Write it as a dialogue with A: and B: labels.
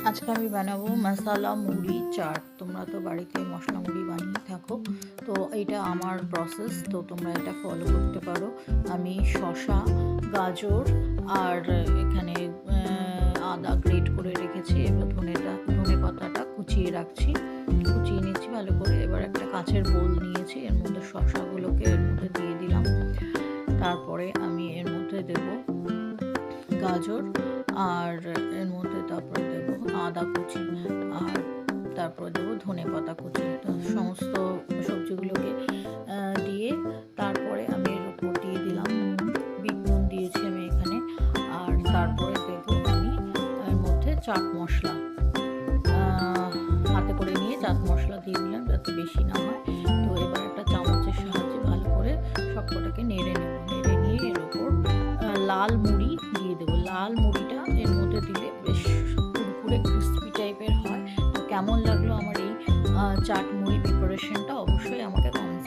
A: আজকে আমি বানাবো মশালা মুড়ি চাট। তোমরা তো বাড়িতে মশলা মুড়ি বানিয়ে থাকো, তো এটা আমার প্রসেস, তো তোমরা এটা ফলো করতে পারো। আমি শসা, গাজর আর এখানে আদা গ্রেট করে রেখেছি। এবার ধনে পাতাটা কুচিয়ে রাখছি, কুচিয়ে নিচ্ছি ভালো করে। এবার একটা কাঁচের বোল নিয়েছি, এর মধ্যে শসাগুলোকে এর মধ্যে দিয়ে দিলাম। তারপরে আমি এর মধ্যে দেব গাজর, আর এর মধ্যে তারপরে দেবো আদা কুচি, আর তারপরে দেবো ধনে পাতা কুচি। তো সমস্ত সবজিগুলোকে দিয়ে তারপরে আমি এর উপর দিয়ে দিলাম বিট নুন দিয়েছি আমি এখানে। আর তারপরে দেবো আমি এর মধ্যে চাট মশলা, হাতে করে নিয়ে চাট মশলা দিয়ে দিলাম যাতে বেশি না হয়। তো এবার একটা চামচের সাহায্যে ভালো করে সবকটাকে নেড়ে নেব। নেড়ে নিয়ে এর ওপর লাল মুড়ি দিয়ে দেবো। লাল মুড়িটা এর মধ্যে দিলে বেশ কুরকুরে ক্রিস্পি টাইপের হয়। তো কেমন লাগলো আমার এই চাট মুড়ি প্রিপারেশনটা অবশ্যই আমাকে কমেন্ট